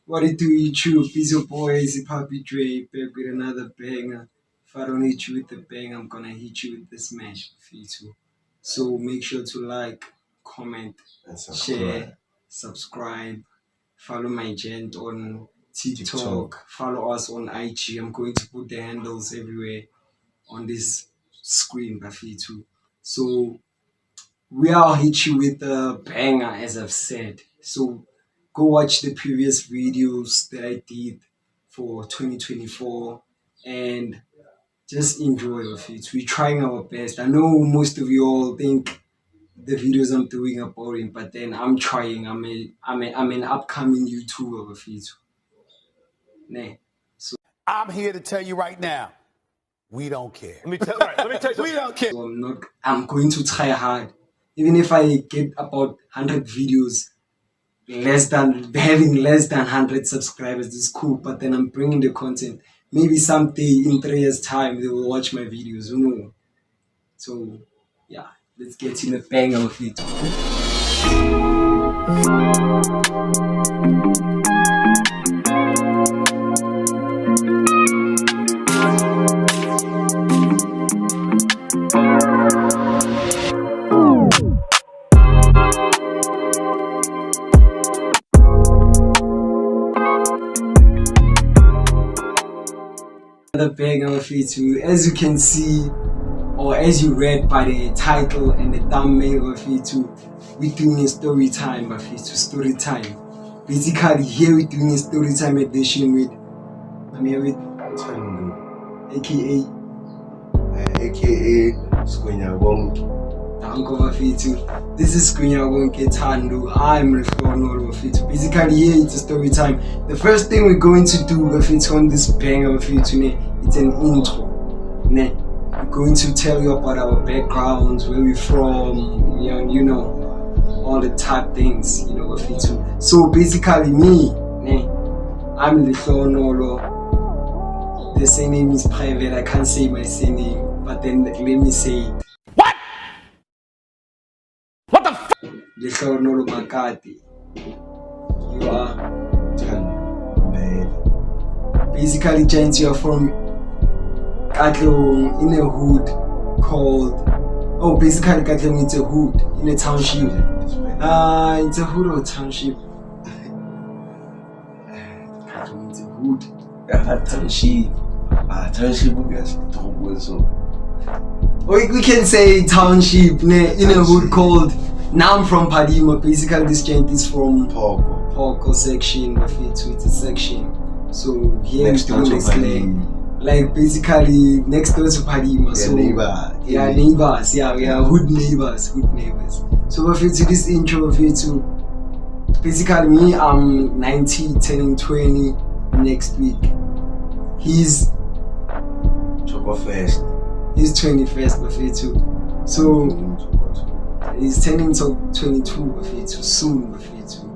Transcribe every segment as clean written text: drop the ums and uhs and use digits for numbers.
What it do, YouTube? It's your boy, 𝗣𝗥𝗬𝗢𝗢𝗟, back with another banger. If I don't hit you with the bang, I'm gonna hit you with the smash for you too. So make sure to like, comment, share, subscribe, follow my gent on TikTok, follow us on IG. I'm going to put the handles everywhere on this screen for you too. So I'll hit you with a banger, as I've said. So go watch the previous videos that I did for 2024 and just enjoy with it. We're trying our best. I know most of you all think the videos I'm doing are boring, but then I'm trying. I'm an upcoming YouTuber with it. Nah. So I'm here to tell you right now, we don't care. Let me tell you, We don't care. so I'm going to try hard. Even if I get about 100 videos, having less than 100 subscribers is cool, but then I'm bringing the content. Maybe someday in 3 years' time they will watch my videos, who knows? So yeah, let's get in the banger of it. The banger of it too. As you can see, or as you read by the title and the thumbnail of it too, we're doing a story time of it too. Story time. Basically, here we're doing a story time edition with 𝗘𝗗𝗨𝗧𝗜𝗢𝗢, aka 𝗘𝗗𝗨𝗧𝗜𝗢𝗢. This is 𝗘𝗗𝗨𝗧𝗜𝗢𝗢. I'm 𝗦𝗖𝗛𝗛𝗧𝗜𝗢𝗙 of it. Basically, here it's a story time. The first thing we're going to do with it on this banger of it today, it's an intro. We're going to tell you about our backgrounds, where we're from, you know, all the type things, you know, of it too. So basically, me, I'm 𝗦𝗖𝗛𝗛𝗨𝗧𝗜𝗢𝗢. The surname is private. I can't say my surname, but then let me say it. 𝗦𝗖𝗛𝗛𝗨𝗧𝗜𝗢𝗢. You are basically giants. You are from 𝗣𝗥𝗜𝗠𝗦𝗡 in a hood called. Oh, basically 𝗣𝗥𝗜𝗠𝗦 it's a hood in a township. It's a hood or township. 𝗣𝗥𝗜𝗠𝗦 it's a hood. Or we can say township in a hood called. Now I'm from 𝗲𝗲𝗎𝗔. Basically, this gent is from 𝗲𝗥𝗚 section of it, so it's a section. So here we're doing next slang, like basically next door to 𝗲𝗲𝗎𝗔. So yeah, neighbors. Yeah, we are hood neighbors. So if it's this intro of it too. Basically, me, I'm 19, turning 20 next week. He's 21st of it too. So he's turning to 22 of it too, soon of it too.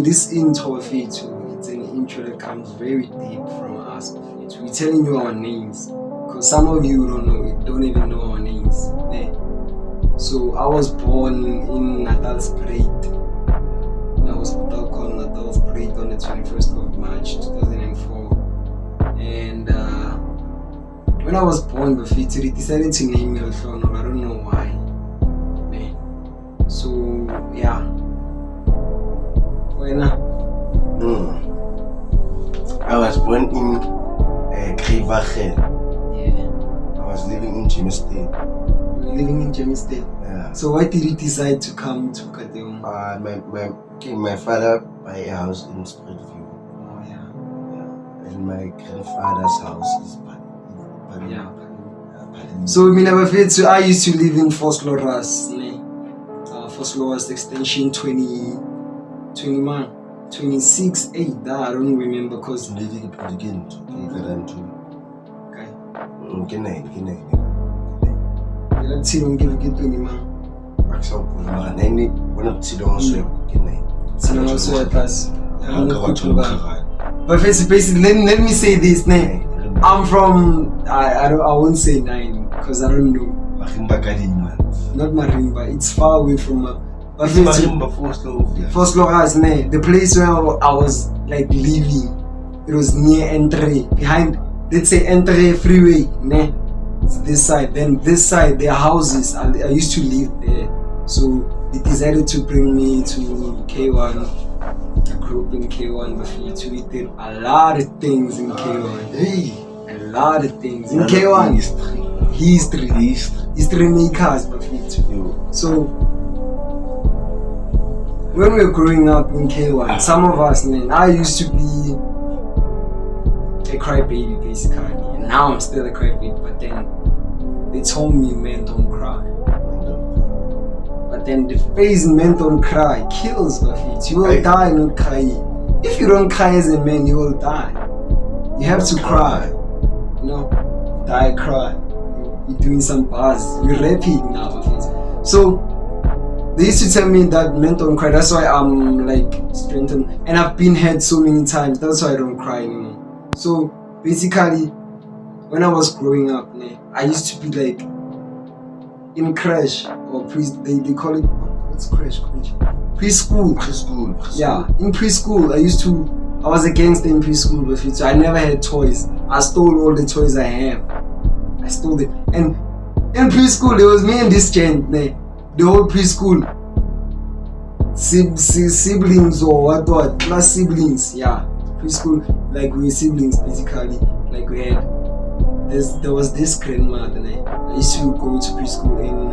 This intro of it too, it's an intro that comes very deep from us of it too. We're telling you our names, because some of you don't even know our names. So I was born in 𝗏𝗏𝗏𝗏. In a hospital called 𝗏𝗏𝗏𝗏 on the 21st of March 2004. And when I was born, they decided to name me 𝗦𝗖𝗛𝗛𝗨𝗧𝗜𝗢𝗢. I don't know why. So yeah. I was born in 𝗘𝗗𝗨𝗧𝗜𝗢𝗢. Yeah. I was living in 𝗘𝗗𝗓𝗓. You were living in 𝗘𝗗𝗓𝗓. Yeah. So why did you decide to come to 𝗘𝗗𝗓𝗓? My father buy a house in Spreadview. Oh yeah. And my grandfather's house is 𝗲𝗲𝗎𝗓𝗓. Yeah. So I used to live in 𝗣𝗥𝗚𝗓𝗧. 𝗣𝗥𝗚𝗓𝗧 extension 26. I don't remember because Okay. But basically, let me say this. I'm from, I won't say 9 because I don't know. Marimba. Not Marimba, it's far away from But First Loras, the place where I was like living, it was near 𝗬𝗏𝗏, behind, let's say 𝗬𝗏𝗏 freeway, ne? It's this side. Then this side, their houses, I used to live there. So they decided to bring me to K1. I grew up in K1, but we did a lot of things in K1. Hey, a lot of things in K1. History makers, but so when we were growing up in K1, some of us, man, I used to be a crybaby basically, and now I'm still a crybaby. But then they told me, man, don't cry. But then the phrase "man, don't cry" kills my feet. You will die not crying. If you don't cry as a man, you will die. You have to cry. You know, die, cry. You're doing some bars. You're rapping now, my feet. So they used to tell me that men don't cry. That's why I'm like strengthened, and I've been hurt so many times. That's why I don't cry anymore. So basically, when I was growing up, I used to be like in crash or they call it, what's crash? Preschool. Yeah, in preschool I was against them in preschool, but so I never had toys. I stole all the toys I have. I stole them, and in preschool there was me and this gent, the whole preschool. Siblings or what? Plus siblings, yeah. Preschool, like we were siblings basically. Like we had there was this grandmother. I used to go to preschool in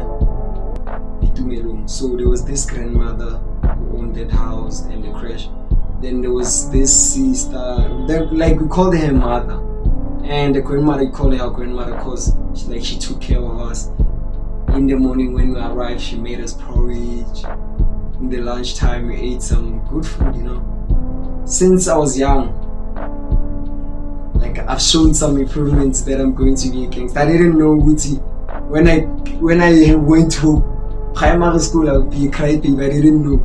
𝗣𝗥𝗜𝗢𝗢𝗟. So there was this grandmother who owned that house and the crash. Then there was this sister, like we called her mother, and the grandmother, we called her grandmother because she took care of us. In the morning when we arrived, she made us porridge. In the lunchtime, we ate some good food, you know. Since I was young, like I've shown some improvements that I'm going to be a gangster. I didn't know when I went to primary school I would be a crybaby. I didn't know.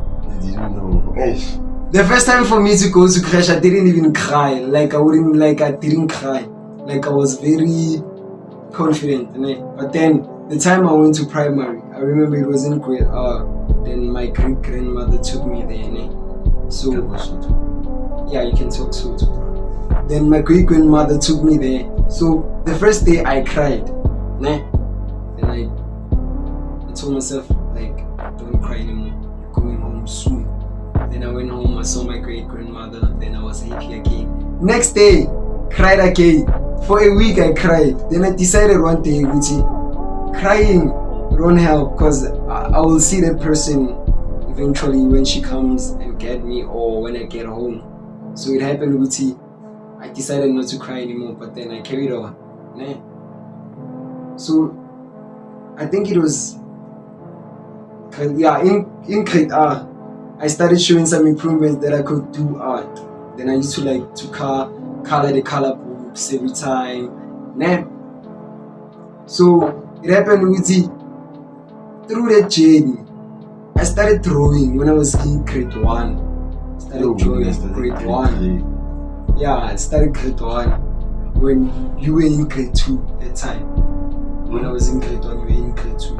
The first time for me to go to crash, I didn't even cry. I didn't cry. Like I was very confident, but then the time I went to primary, I remember it was in grade R. Then my great grandmother took me there, So yeah, you can talk so too. Then my great grandmother took me there. So the first day I cried, Then I told myself don't cry anymore. You're going home soon. Then I went home. I saw my great grandmother. Then I was happy again. Next day, cried again. For a week I cried. Then I decided one day, crying won't help because I will see that person eventually when she comes and get me or when I get home. So it happened, I decided not to cry anymore, but then I carried on. So I think it was, in grade R, I started showing some improvements that I could do art. Then I used to color the color books every time. So it happened through that journey. I started drawing when I was in grade 1. I started drawing in grade 1. Yeah, I started grade 1 when you were in grade 2 that time. When I was in grade 1, you were in grade 2.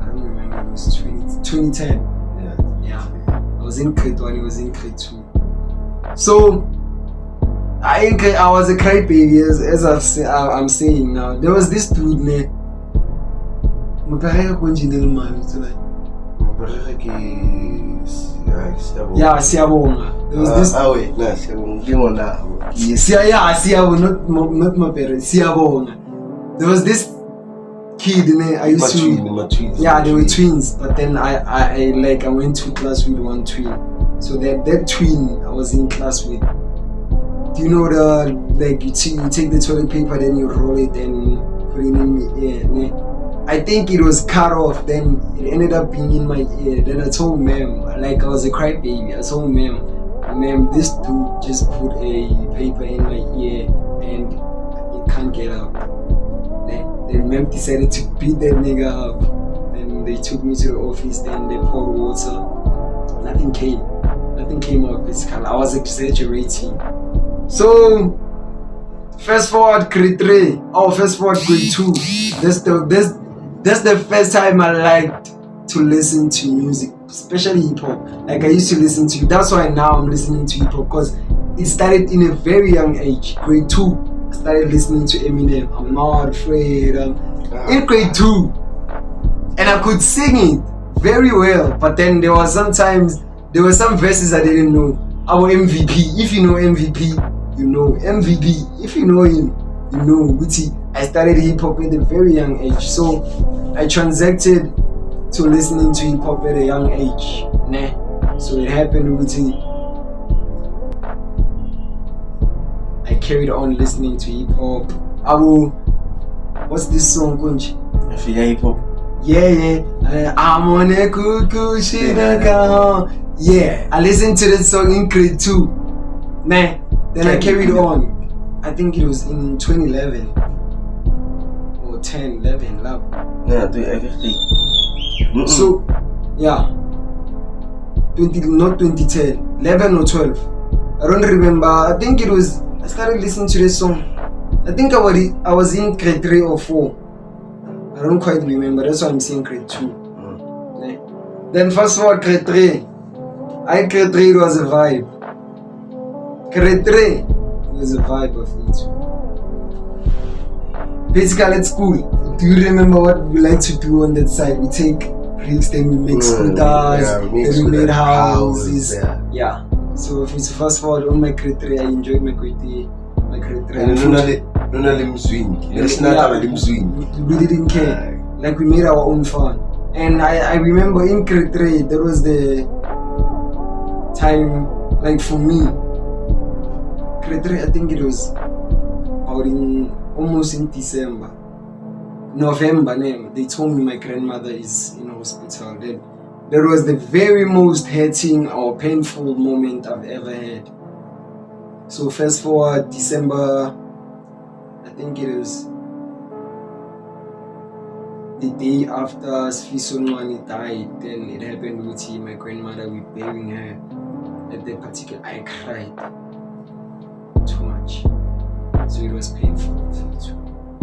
I don't remember, it was 2010. Yeah. I was in grade 1, he was in grade 2. So I was a crybaby, as I'm saying now. There was this dude, yeah, Siyabonga. There was this. Not my parents. Siyabonga. There was this kid, I used to. Yeah, they were twins. But then I went to class with one twin. So that twin I was in class with. Do you know you take the toilet paper, then you roll it and put it in the ear. I think it was cut off, then it ended up being in my ear. Then I told ma'am, I was a crybaby. I told ma'am, this dude just put a paper in my ear and it can't get out. Then ma'am decided to beat that nigga up. Then they took me to the office, then they poured water. Nothing came out basically. I was exaggerating. So fast forward grade 3, fast forward grade 2. That's the first time I liked to listen to music, especially hip hop. Like I used to listen to. That's why now I'm listening to hip hop, because it started in a very young age. Grade 2, I started listening to Eminem. I'm not afraid. In grade 2, and I could sing it very well. But then there were some verses I didn't know. Our MVP, if you know MVP, you know MVP. If you know him, you know Witty. I started hip hop at a very young age, so I transacted to listening to hip hop at a young age. Nah. So it happened with it. I carried on listening to hip hop. What's this song, Kunji? I feel hip hop. Yeah. I'm on a cuckoo shit. Yeah, I listened to that song in grade 2. Nah. Then I carried on. I think it was in 2011 or 11. Yeah, do everything. So, yeah, not 2010, 11 or 12. I don't remember. I think I started listening to this song. I think I was in grade 3 or 4. I don't quite remember. That's why I'm saying grade 2. Yeah. Then fast forward grade 3. Grade 3 was a vibe. Grade 3 was a vibe of it. Basically at school, do you remember what we like to do on that side? We take breaks, then we make scooters, then we made houses. Yeah. So if it's fast forward on my grade 3, I enjoyed my grade 3. We didn't care. Like we made our own fun. And I remember in grade 3, there was the time, like for me, grade 3, I think it was almost in November, they told me my grandmother is in hospital. Then that was the very most hurting or painful moment I've ever had. So fast forward December, I think it was the day after Sfisonwani died. Then it happened with my grandmother. We burying her at that particular. I cried too much, so it was painful.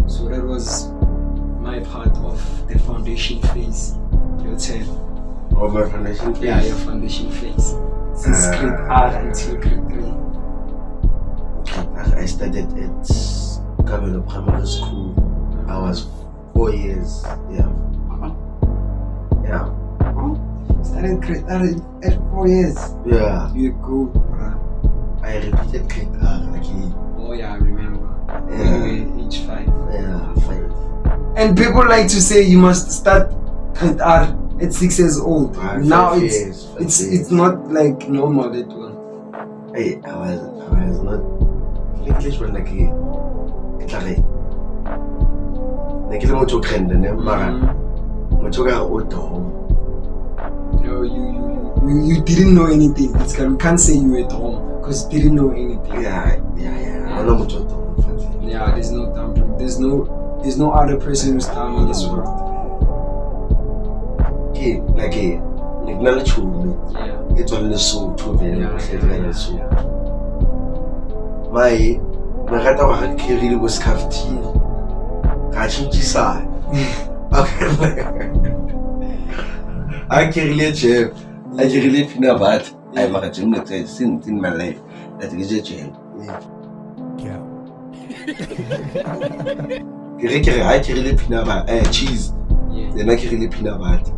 So that was my part of the foundation phase. Your turn. Oh, my foundation phase? Yeah, your foundation phase. Since grade R until grade 3. I studied at Kabelo Primary School. I was 4 years. Yeah. Started grade R at 4 years. Yeah. You're good, bruh. I repeated grade R again. Oh yeah, I remember. Yeah. Age 5. Yeah, 5. And people like to say you must start grade R at 6 years old. Now it's not like normal that one. Hey, I was not English when like you didn't know anything. We can't say you were at home because you didn't know anything. Yeah. Yeah, there's no dumb. There's no other person who's dumb in this world. Okay, like it's only so too very so. My rata wa hakiri le boskafti ga tshintshisa I kirile chef I kirile peanut butter I mara jimne since in my life that is a jam Yeah. I kirile peanut butter cheese then I kirile peanut butter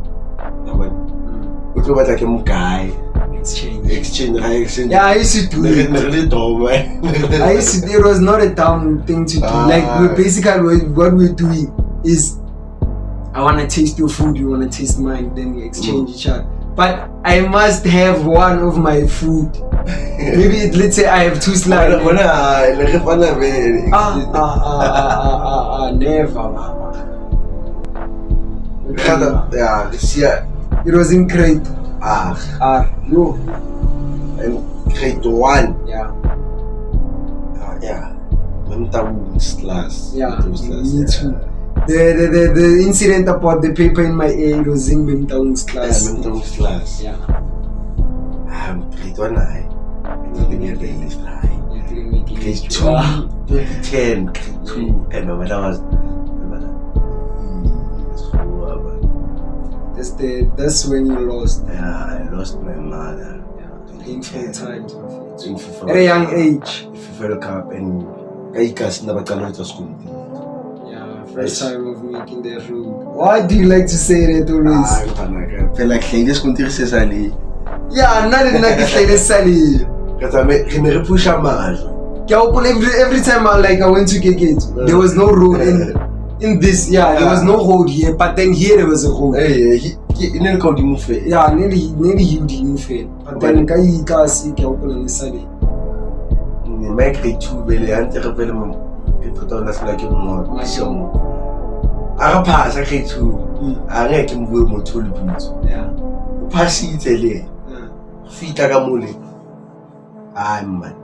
what about like a guy exchange. Yeah, I used to do it. I used to. It was not a dumb thing to do. Like basically, what we're doing is, I wanna taste your food, you wanna taste mine, then we exchange each other. But I must have one of my food. Maybe let's say I have 2 slices. Never. Yeah, this year it was in grade no. And grade 1. Yeah. 𝗦𝗖𝗛𝗪𝗧 class. Yeah, me too. The incident about the paper in my ear, it was in 𝗦𝗖𝗛𝗪𝗧 class. Yeah, 𝗦𝗖𝗛𝗪𝗧 class. Yeah. Grade 1 I didn't make it. You didn't make it. Grade 2, 2010, grade 2. And my mother was That's when you lost. Yeah, I lost my mother. Yeah, painful times. At At a young age. FIFA Cup and 𝗣𝗥𝗜𝗢𝗢 never can to school. Yeah, first time of making the road. Why do you like to say that always? I feel like this country says Ali. Yeah, not in like this Sally. Because I made push a man. Every time I went to 𝗣𝗥𝗜𝗢𝗢, there was no road in this. Yeah, there was no road here, but then here there was a road. Hey, he nearly called him fair. Yeah, nearly you didn't fail. But then 𝗣𝗥𝗜𝗢𝗢 see 𝗣𝗥𝗜𝗢𝗢 Sally. My grade 2 belly and terrible mom. People don't ask like him more. My son. I pass a grade 2. I like him with more tool boots. Yeah. Pass it a feet like a mule. I'm man.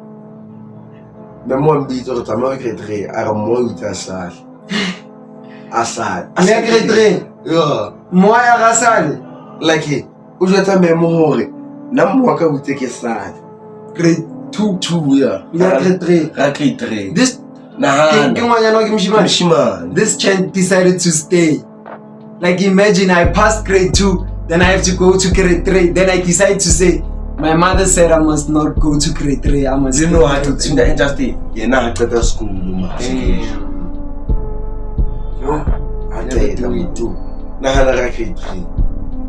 My mom beat or Tamil grade 3. I am more with Assad. Assad. I grade 3. Yeah. Moi Assad. Like it. Who's your time more? Namwaka will take a side. Grade 2, yeah. Grade 3. Grade 3. This This chant decided to stay. Like imagine I passed grade 2, then I have to go to grade 3. Then I decide to say, my mother said I must not go to grade 3. I must. You know how to think that just you're not at school. I tell you too. Now I grade 3.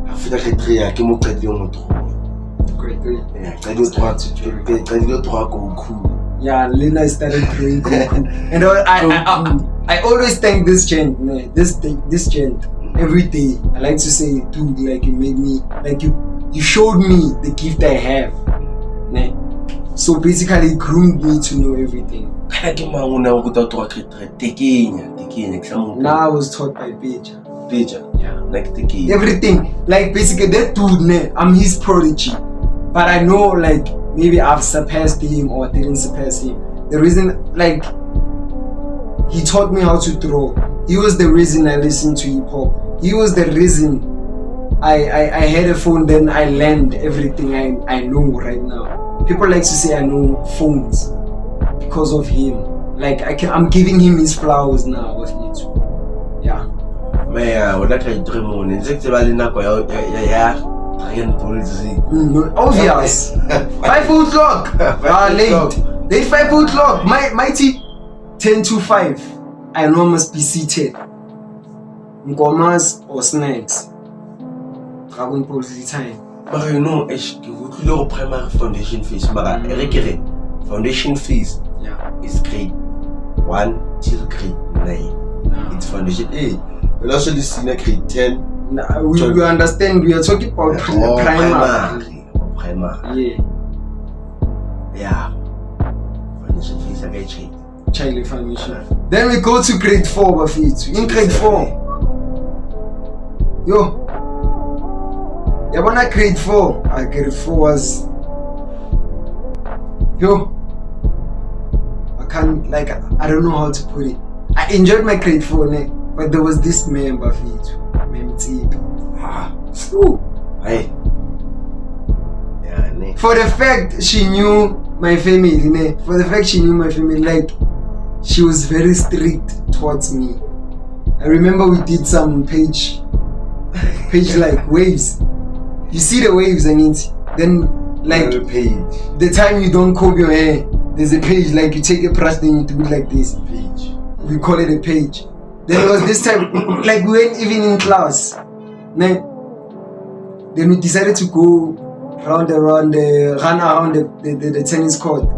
After grade 3, I came up with the Grade 3. Yeah, I do cool. Yeah, Lena started growing cool. And I always thank this chant, man. This chant every day. I like to say, dude, like you made me, like you showed me the gift I have. Né? So basically, it groomed me to know everything. Now I was taught by 𝗣𝗥𝗜𝗢𝗢. Yeah, like the everything. Like basically, that dude, né, I'm his prodigy. But I know, like, maybe I've surpassed him or didn't surpass him. The reason, like, he taught me how to draw. He was the reason I listened to hip hop. He was the reason I had a phone, then I learned everything I know right now. People like to say I know phones because of him. Like, I'm giving him his flowers now with me too. Yeah. Obvious. 5 o'clock. Late. Late 5 o'clock. Mighty 10 to 5. I know I must be seated. Ngomas or snacks. Dragon Ball Z time. But you know, your primary foundation fees. Foundation fees. Yeah. Is grade 1 till grade 9. It's foundation A. But also this senior grade 10. We understand. We are talking about primary. Primary. Yeah. Foundation fees are very cheap. Child foundation. Then we go to grade 4 of it. In grade 4. Yo. Yeah, when I grade 4. Grade 4 was. Yo. I can't, like, I don't know how to put it. I enjoyed my grade 4, né? But there was this member of it. Hey. Yeah, for the fact she knew my family, né? For the fact she knew my family, like she was very strict towards me. I remember we did some page like waves. You see the waves and it, then like the time you don't comb your hair, there's a page, like you take a brush then you do it like this. Page. We call it a page. Then it was this time, like we weren't even in class. Then we decided to go run around the tennis court.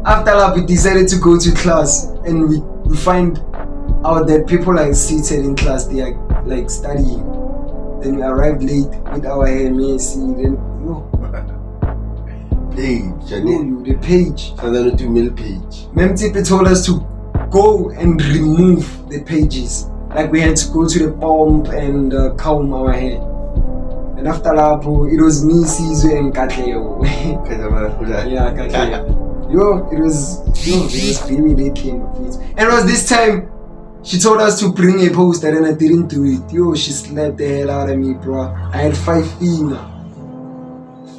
After that, we decided to go to class, and we find out that people are seated in class. They are like studying. Then we arrived late with our hair messy. Then the page. So then we do middle page. Memtipe told us to go and remove the pages. Like we had to go to the pump and comb our hair. And after that, it was me, Sizwe, and 𝗣𝗥𝗓𝗢𝗢. Yeah, 𝗣𝗥𝗓𝗢𝗢. It was very late came of it. And it was this time she told us to bring a poster and I didn't do it. Yo, she slapped the hell out of me, bro. I had 5 fingers.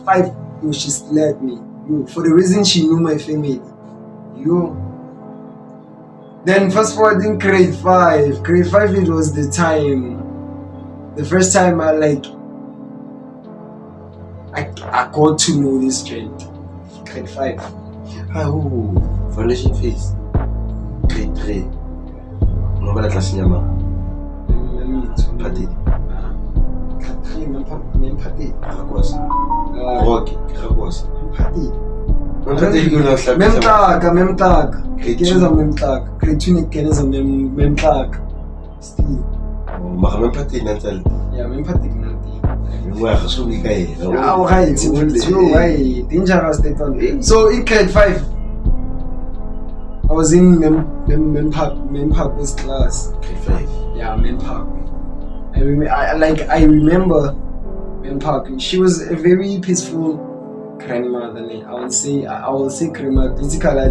5. Yo, she slapped me. Yo, for the reason she knew my family. Yo. Then fast forward in grade 5. Grade 5, it was the time. The first time I like I got to know this gent. Grade 5. Foundation phase. Grade 3. Nobala class nyama. Party. Party. Akakwazi. Okay, akakwazi. Party. Memtaka. Memtaka. Keneza memtaka. Grade 2 keneza memtaka. Still. Maka memparty mental. Yeah, memparty mental. Right. Dangerous that one. So in grade 5, I was in Mempark's class. Grade 5. Yeah, Mempark. I remember Mempark. She was a very peaceful grandmother. I will say grandmother. Basically, I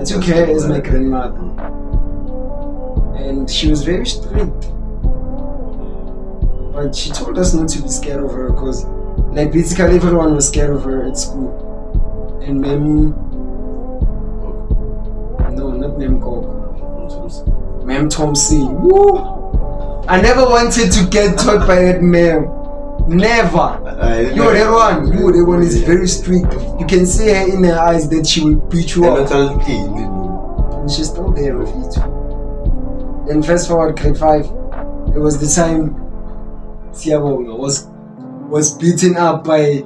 took her as my grandmother, and she was very strict. But she told us not to be scared of her because, basically everyone was scared of her at school. And not Mem Kok. Mem Thompson. Woo! I never wanted to get taught by that ma'am. Never. That one is very strict. You can see her in her eyes that she will beat you up. And she's still there with you too. Then fast forward grade 5, it was the time Siyabonga was beaten up by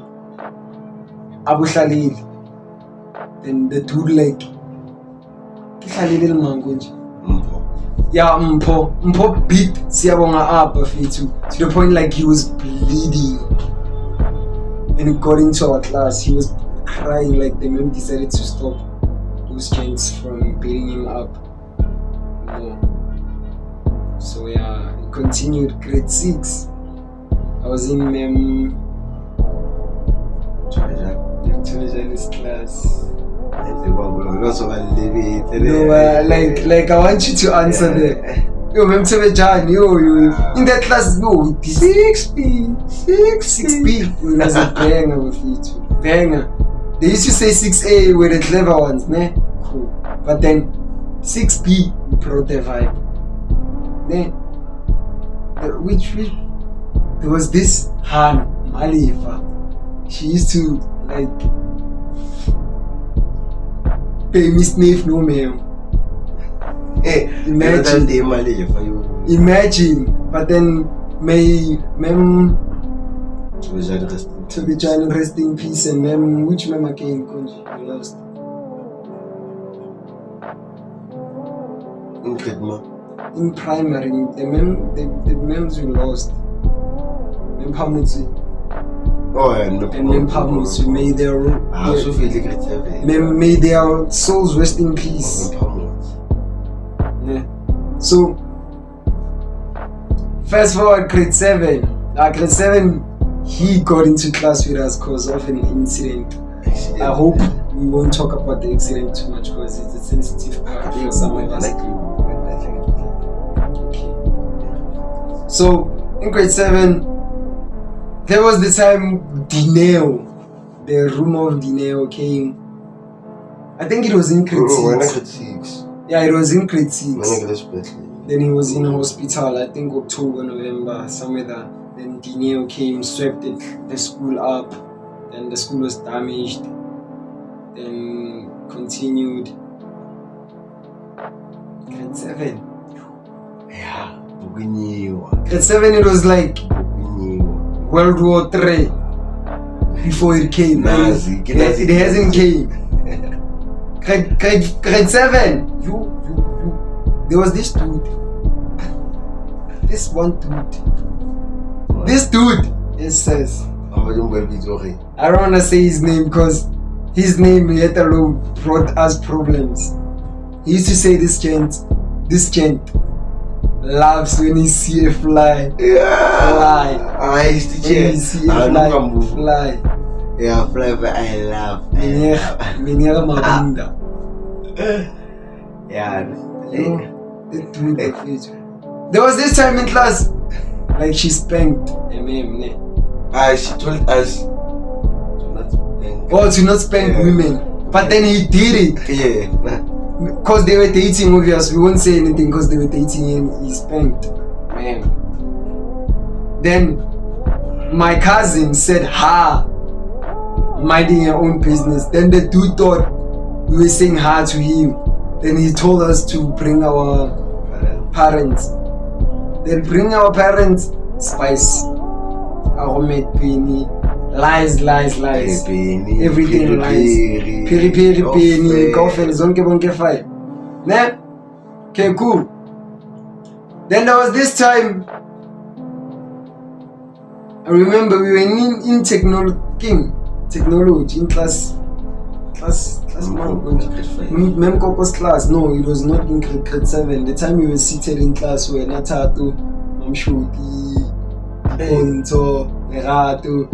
Abu Khalil. Then the dude Khalil Mangunji. Yeah, Mpo beat Siyabonga up to the point he was bleeding. When he got into our class, he was crying. The ma'am decided to stop those gents from beating him up. So yeah, it continued. Grade 6. I was in Tumejan's class. I want you to answer there. Yo, Mem Tumejan, yo. In that class, 6B. Was a banger with you too. Banger. They used to say 6A were the clever ones, ne? Cool. But then 6B brought the vibe. Ne? Which there was this Han Malifa. She used to pay me sniff no ma'am. Imagine. But then may ma'am to be trying to rest in peace, and ma'am, which ma'am again Kunji you lost? In primary, the ma'ams we lost. Mphamutsi. And Mphamutsi, may their souls rest in peace. Yeah. So fast forward grade 7. Grade 7, he got into class with us because of an incident. I hope we won't talk about the accident too much because it's a sensitive part for someone else. Okay. So in grade 7, there was the time Dineo, the rumor of Dineo came. I think it was in grade 6. Yeah, it was in grade 6. Then he was in a hospital, I think October, November, somewhere there. Then Dineo came, swept the school up. Then the school was damaged. Then continued. Grade 7. Yeah, grade 7, it was World War III before it came. It hasn't came. Grade 7. There was this dude. This one dude. This dude. It says. I don't want to say his name because his name yet alone brought us problems. He used to say this gent loves when he see a fly. Fly. I used to when he see a fly. Yeah, fly, but I love. Yeah. There was this time in class, she spanked a ma'am. She told us to not spank women. But then he did it. Yeah. Because they were dating, obvious. We won't say anything because they were dating and he spanked. Man. Then my cousin said ha, minding your own business. Then the dude thought we were saying ha to him. Then he told us to bring our parents. Then bring our parents, spice, aromat, penny, lies, everything lies. Peri penny, coffee, zonke bonke fine. Ne? Okay, cool. Then there was this time, I remember we were in technology in class Memkoko's class. No, it was not in grade 7. The time we were seated in class were Natato, Mamshuti, Ponto, Erato.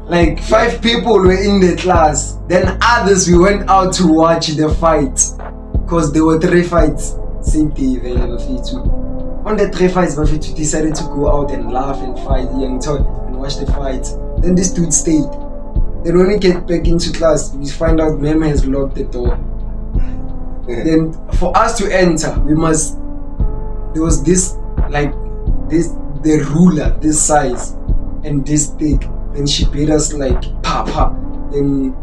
Like 5 people were in the class. Then others we went out to watch the fight. Cause there were 3 fights. Same day available for you too. On the 3 fights, we decided to go out and laugh and fight and watch the fight. Then this dude stayed. Then when we get back into class, we find out Mem has locked the door. Then for us to enter, there was this, the ruler, this size and this thick. Then she paid us like papa. Then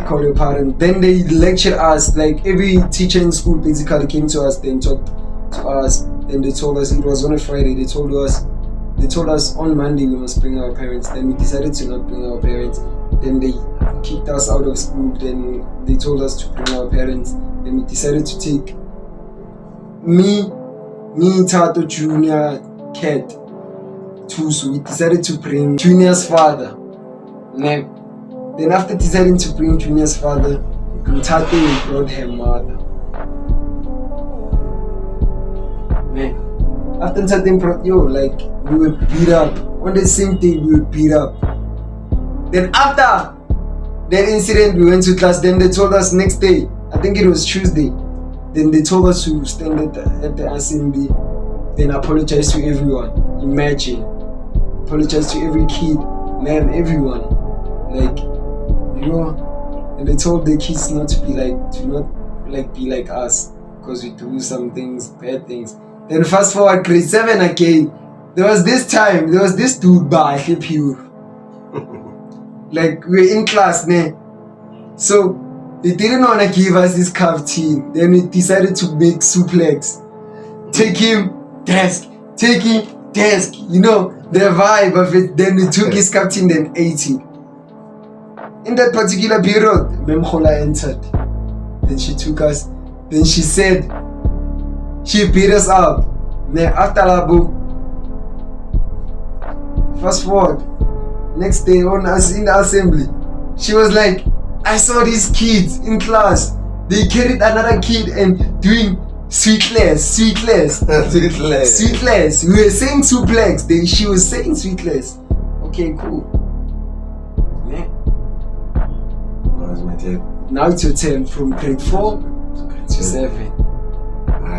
call your parent. Then they lectured us, like every teacher in school basically came to us, then talked to us. Then they told us, it was on a Friday, they told us on Monday we must bring our parents. Then we decided to not bring our parents. Then they kicked us out of school. Then they told us to bring our parents. Then we decided to take me, Tato, Junior, Cat, too. So we decided to bring Junior's father. Then after deciding to bring Junior's father, Tato brought her mother. After Tato brought we were beat up. On the same day we were beat up. Then after that incident we went to class. Then they told us next day, I think it was Tuesday, then they told us to stand at the assembly, then apologize to everyone. Imagine, apologize to every kid, man, everyone, and they told the kids not to be like us, because we do some things, bad things. Then fast forward grade 7 again, there was this dude by pure. Like we were in class, so they didn't want to give us this captain. Then we decided to make suplex. Take him, desk, the vibe of it. Then we took his captain, then 80. In that particular period, Memkhola entered. Then she took us, then she said, she beat us up. Then after Labo, fast forward, next day on us in the assembly, she was like, I saw these kids in class, they carried another kid and doing sweetless. We were saying suplex, she was saying sweetless. Okay, cool. Now it's your turn, from grade 4 to 7.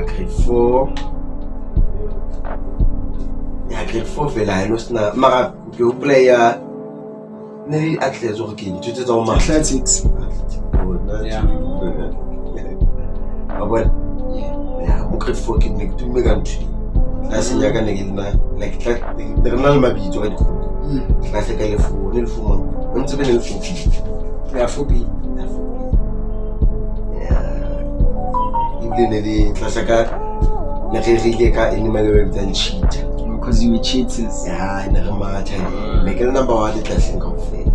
Grade 4. Yeah, grade 4 vela I know mara you play athletics or athletics. Yeah. But grade 4 kid make 2 megantry. That's in yaga like the normal mabi to it. Class like a fool, nil fool. I'm to be nil fool. They are phobia. Even the class like cheat. Because you were cheaters. Yeah, I never matter. Make a number 1 class in coffee.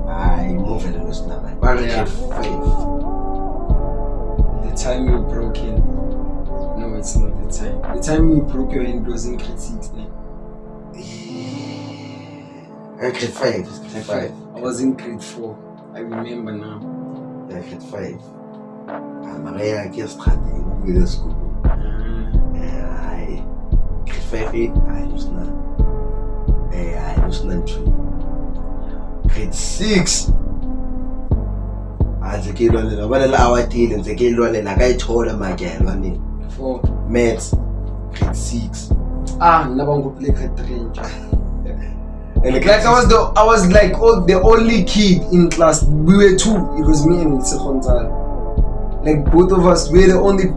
I move a little number. The time you broke in. No, it's not the time. The time you broke your hand was in grade 6. Grade 5. I was in grade 4. I remember now. Grade 5. I guess I with the school. Grade 5, I was not true. Grade 6. As a kid, I was our teen and the kid like I told him again. 4. Maths. Grade 6. Never go play grade 3. And I was like the only kid in class. We were 2. It was me and Sekhontal. Like both of us, we were the only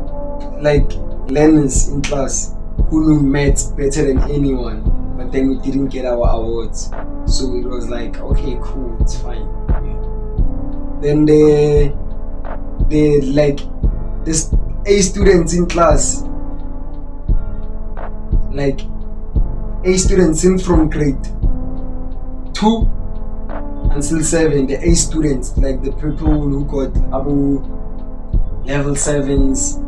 learners in class who knew maths better than anyone. But but then we didn't get our awards. So it was like, okay, cool, it's fine. Then the A students in class, like A students in from grade 2 until 7, the A students, like the people who got Abu level 7s,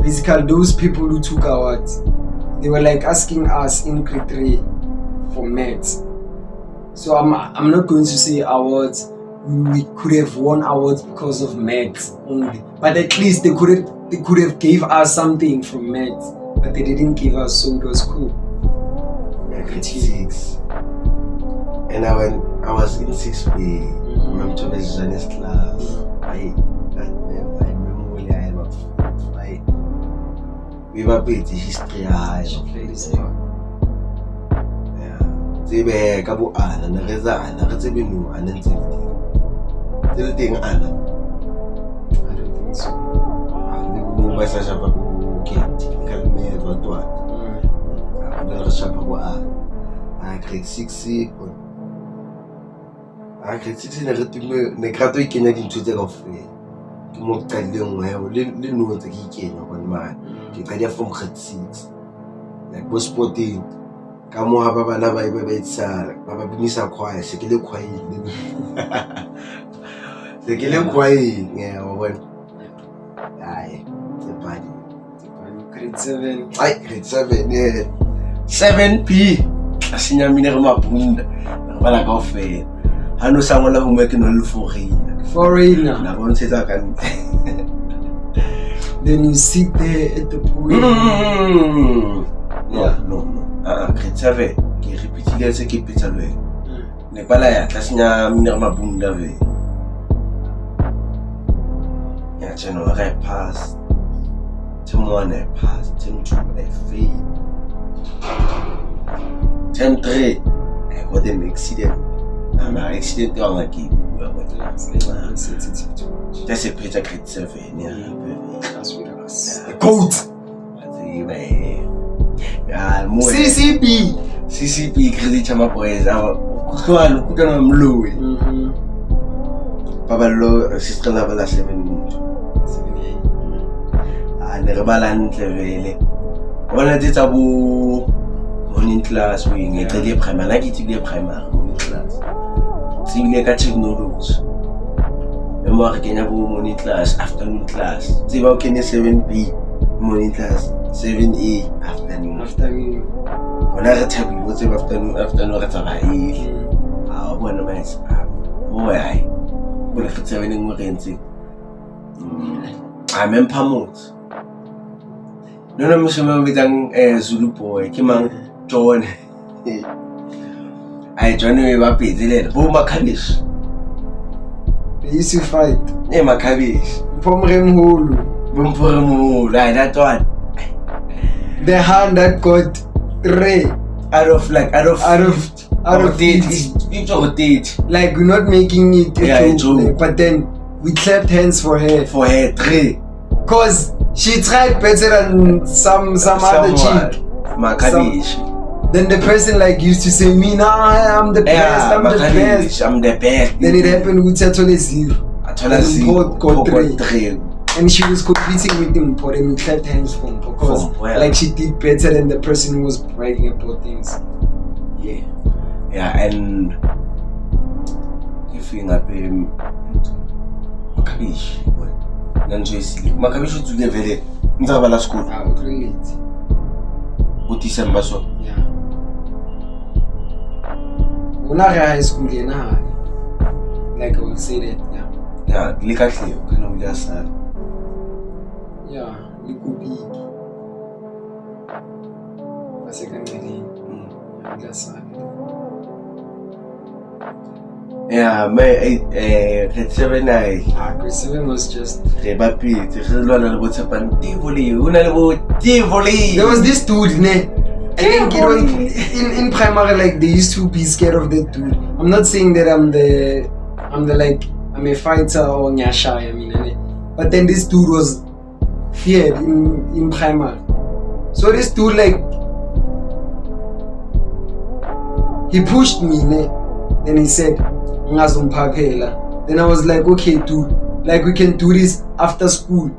basically those people who took awards, they were like asking us in grade 3 for maths. So I'm not going to say awards. We could have won awards because of maths only, but at least they could have gave us something from maths, but they didn't give us, so it was cool. Grade 6. And I was in 6th grade. I'm to Johnny's class. I remember we were paid history high. Tsebe ka bo ana ne re tsa ana re tsebe no ana ntse le teng ana. I don't think so. Le ba sa shapa bo kenti ka me ba twat. Ne re shapa bo a grade 6 ko. Grade 6 ne re tume ne ka to ikenya dintho tse ka ofela. Ke mo qaleng wa le no tse ke ikenya kwa mane. Ke qala from grade 6. Like bo sporting. Kamu hapa bana ba ibe betsa ba binisa khoya sekele khoyi sekele khoyi wa bona ai tsepadi grade 7 ai grade 7 yeah 7p asinya mine re mapunda bana ka ofela hano sa ngola homework no le foreigner na bontshetsa ka then you sit there at the pool. No. Grade 7 ke repeatile se ke pizza le ne pala ya tasinya mine ma bunda ve ya cheno re pass term 1 I pass term 2 I fail term 3 I got an accident accident wa ngaki that's a pizza grade 7 yeah goat CCP credit chama boys kutlwana mlowe babalo sister la bala 7 ne re bala ntle vele bona tsa bo morning class we ngeke le primary la ke tile primary morning class tsile ka technology e mo re kenya bo morning class afternoon class tsiba o kene 7B morning class 7A afternoon bona re thabile o tseba afternoon re tsaba ha bona ba isa o ai bona re tsaba ne mo rentse a mempa mot no mo shema bitang Zulu boy ke mang John ai John we ba pedzile bo Makhabish they used to fight Makhabish Pomremhulu right that one the hand that got 3 out of 8 like we're not making it a joke, but then we clapped hands for her 3 cause she tried better than some other chick Makhabish. Then the person like used to say me I'm the best, I'm the best. Then it happened with Atole 0 got 3 and she was competing with him for him. We clapped hands for him because like she did better than the person who was bragging about things. Yeah, and if you not pay Makhabish, Makhabish to level it. Nzabala school. I would relate. What December so? Yeah. When I high school, like I would say that. Yeah, look at you. Can we just start? Yeah, you could be a second grade. Yeah, my grade 7 grade 7 was just there was this dude I think it was in primary, like they used to be scared of that dude. I'm not saying that I'm a fighter or nyashai, but then this dude was feared in primary. So this dude he pushed me, ne? Then he said, "Ngazumphapela." Then I was like, okay, dude, like we can do this after school.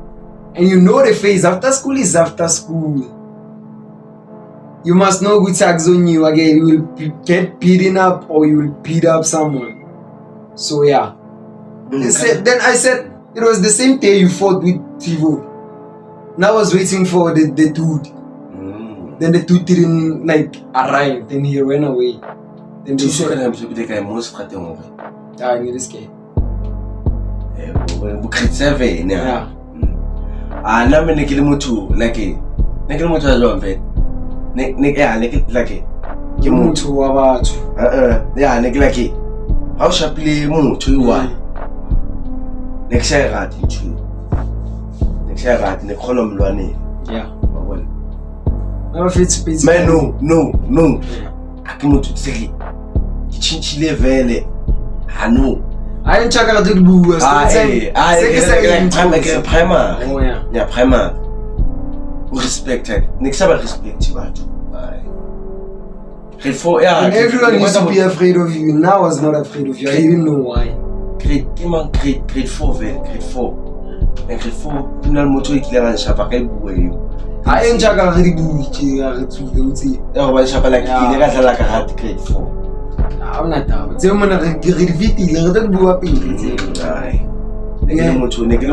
And you know the phase, after school is after school. You must know who tags on you again. You will get beaten up or you will beat up someone. So yeah. Then I said, it was the same day you fought with Tivo. And I was waiting for the dude. Then the dude didn't like arrive. Then he ran away. Then they said, I need to skate. Yeah. Nami nekile motho like nekile motho a jwang fe like ke motho wa batho yeah ne ke like how sharply motho you are next year rat into next year rat ne khona umlwane yeah babona no fits busy man no ke motho tseki ke chinchile vele no I didn't check out the boo. Primary. Oh yeah, primary. Respected. Next time I respect you, grade 4, yeah. And everyone used to be afraid of you. Now I was not afraid of you. I didn't know why. Grade 4, grade 4. And grade 4, you know, moto ikila shapa kai buwe. I didn't check out the boo. Yeah, one shapa like grade 4. I'm not down. So I'm gonna repeat it.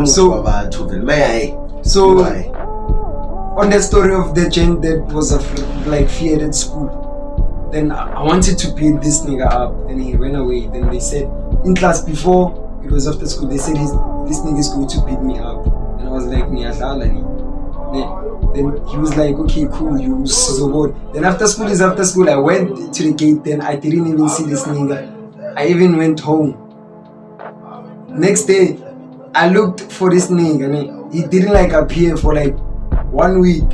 So on the story of the gent that was like feared at school, then I wanted to beat this nigga up. Then he ran away. Then they said in class before it was after school. They said this nigga is going to beat me up. And I was like, then he was like, okay, cool, you so good. Then after school, I went to the gate. Then I didn't even see this nigga. I even went home. Next day, I looked for this nigga and he didn't like appear for like 1 week.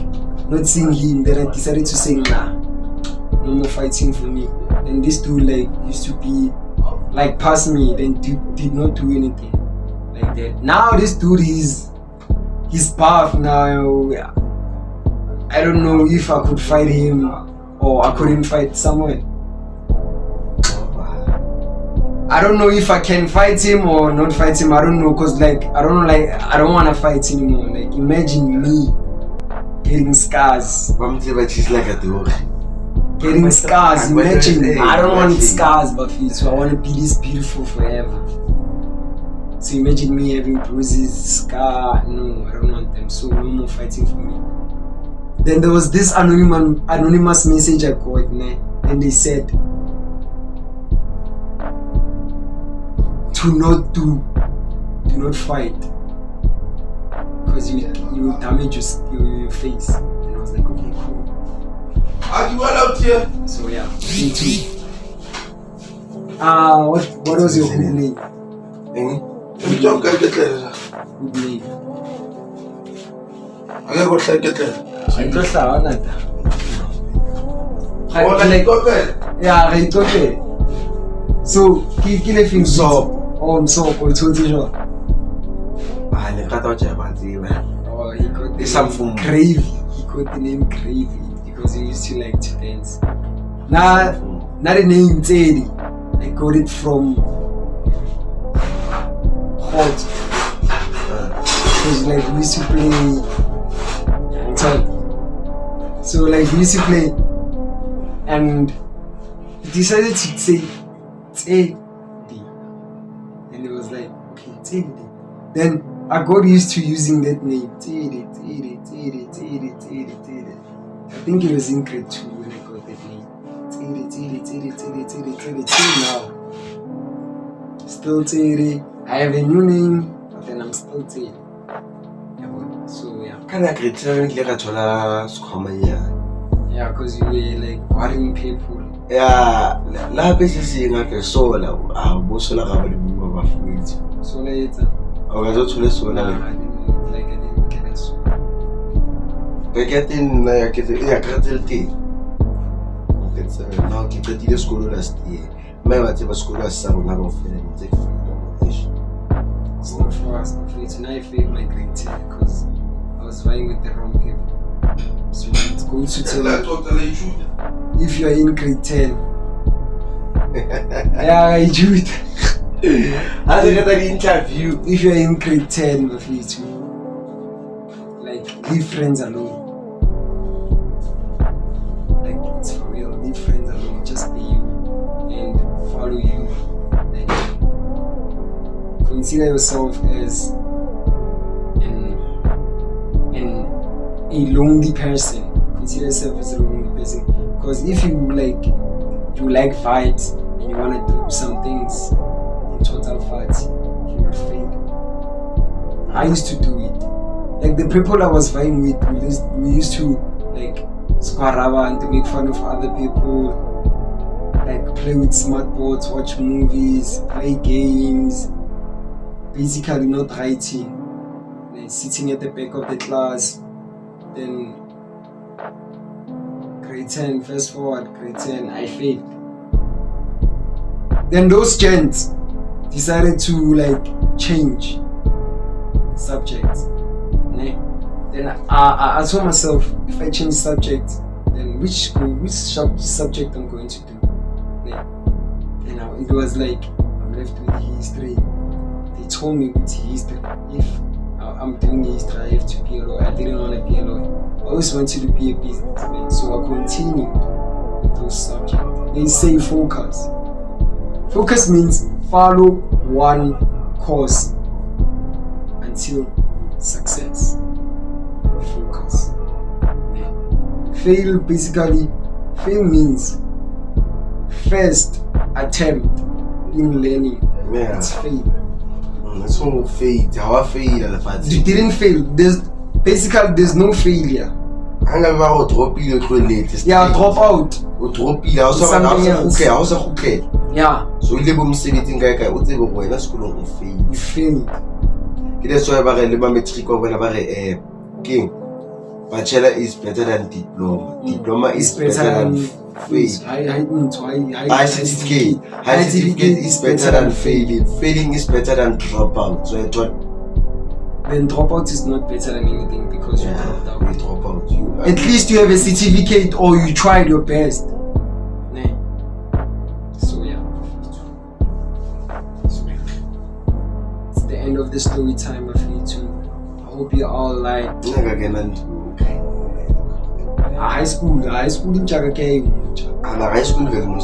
Not seeing him. Then I decided to say, nah, no more fighting for me. And this dude like used to be like past me. Then did not do anything like that. Now this dude he's buff now. I don't know if I could fight him or I couldn't fight someone. I don't know if I can fight him or not fight him. I don't know, cause like I don't want to fight anymore. Like imagine me getting scars. Getting scars. Imagine I don't want scars, but so I want to be this beautiful forever. So imagine me having bruises, scar. No, I don't want them. So no more fighting for me. Then there was this anonymous message I got, and they said do not fight, because you will damage your face. And I was like, okay, cool. Are you all out here? So yeah, me too. What was your good name? Good name. Yeah, so killing so he got Gravy. He got the name Gravy because he used to like to dance. Now the name Teddy, I got it from Hot. Because like we used to play. So like we used to play, and he decided to say Teddy, and it was like, okay, Teddy. Then I got used to using that name, Teddy. I think it was in grade 2 when I got that name. Teddy now. Still Teddy. I have a new name, but then I'm still Teddy. So yeah. Can I grade 7 Yeah, because you were like worrying people. Yeah, la basically ngake sola bosola ga ba di bua ba fuetse. So later. O ga zo tshole sola. I didn't get a soul. Beketin na ya ke ya grade 10. It's now ke petile skolo last year. Me ba tseba skolo sa rona ba fela ntse ke It's not for us, but for you. Tonight I failed my grade 10 because I was vying with the wrong people. So it's going to tell you, if you are in grade 10 Yeah, I do it. How did you get an interview? If you're in grade 10, bafethu, like leave friends alone. Like it's for real, leave friends alone. Just be you and follow you. Like consider yourself as a lonely person. Consider yourself as a lonely person. Because if you like vibes and you wanna do some things in total fights, you will fail. I used to do it. Like the people I was vibing with, we used to like squaraba and to make fun of other people, like play with smartboards, watch movies, play games, basically not writing, like sitting at the back of the class. Then grade 10, fast forward, grade 10, I failed. Then those gents decided to like change subjects. Then I told myself, if I change subject, then which subject I'm going to do. And it was like I'm left with history. They told me with history, if I'm doing history, I have to be a lawyer. I didn't want to be a lawyer. I always wanted to be a businessman, so I continued with those subjects. They say focus. Focus means follow one course until success. Focus. Fail means first attempt in learning. Yeah. It's fail. That's all fail. How I fail? You didn't fail. There's no failure. I'm gonna drop you latest. Yeah, drop out. Drop you. Something else. Okay. Yeah. So you live something like I would say, but when I school on fail. You failed. That's why I live matric or when I king. Bachelor is better than diploma. Diploma is better than fail. High certificate is better than failing. Failing is better than dropout. So I thought. Then dropout is not better than anything because you dropped out. You drop out. At least you have a certificate or you tried your best. So yeah. It's the end of the story time of me too. I hope you all like high school in Chagakay. High school very much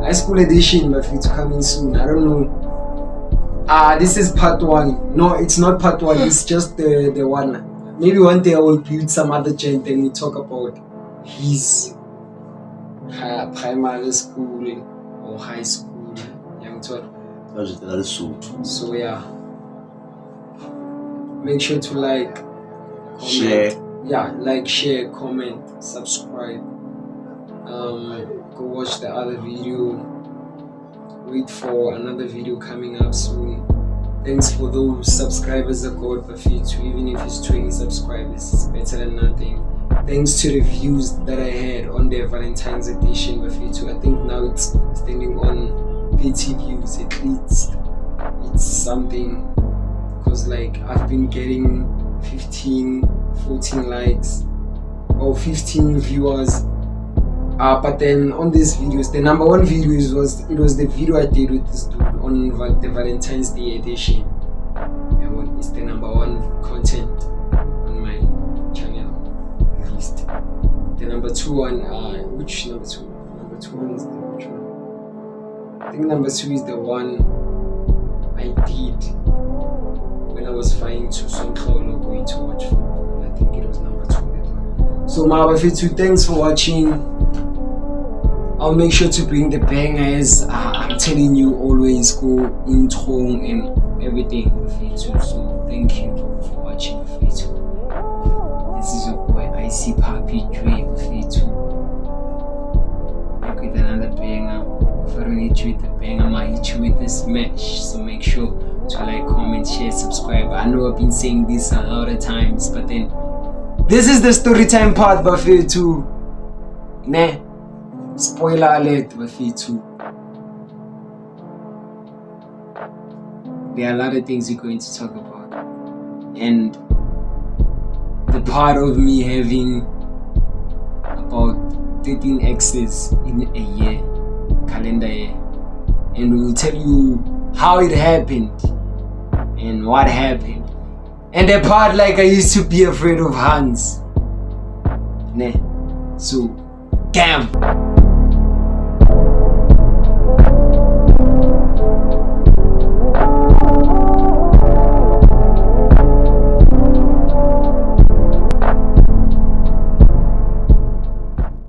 High school edition my feet coming soon. I don't know. This is part 1. No, it's not part 1, it's just the one. Maybe one day I will build some other gent and we talk about his primary school or high school. So yeah. Make sure to like, comment. Share. Yeah, like, share, comment, subscribe. Go watch the other video. Wait for another video coming up soon. Thanks for those subscribers I got, bafethu. Even if it's 20 subscribers, it's better than nothing. Thanks to the views that I had on the Valentine's edition, bafethu. I think now it's standing on 30 views at least. It's something, because like I've been getting 15, 14 likes or 15 viewers. But then on these videos, the number 1 video was the video I did with this dude on the Valentine's Day edition. It's the number 1 content on my channel, at least. The number 2 one, which number 2? Number 2 one is the which one? I think number 2 is the one I did when I was flying to São Paulo going to watch football. I think it was number 2. That one. So Mabafethu, thanks for watching. I'll make sure to bring the bangers. I'm telling you, always go in tone and everything with YouTube. So thank you for watching with YouTube. This is your boy icy.papiieydrae with YouTube. Back with another banger. If I don't hit you with the banger, I might hit you with this match. So make sure to like, comment, share, subscribe. I know I've been saying this a lot of times, but then this is the story time part, bafethu. Nah. Spoiler alert, bafethu. There are a lot of things we're going to talk about. And the part of me having about 13 exes in a year, calendar year, and we'll tell you how it happened and what happened. And the part like I used to be afraid of Hans. Ne? So, damn.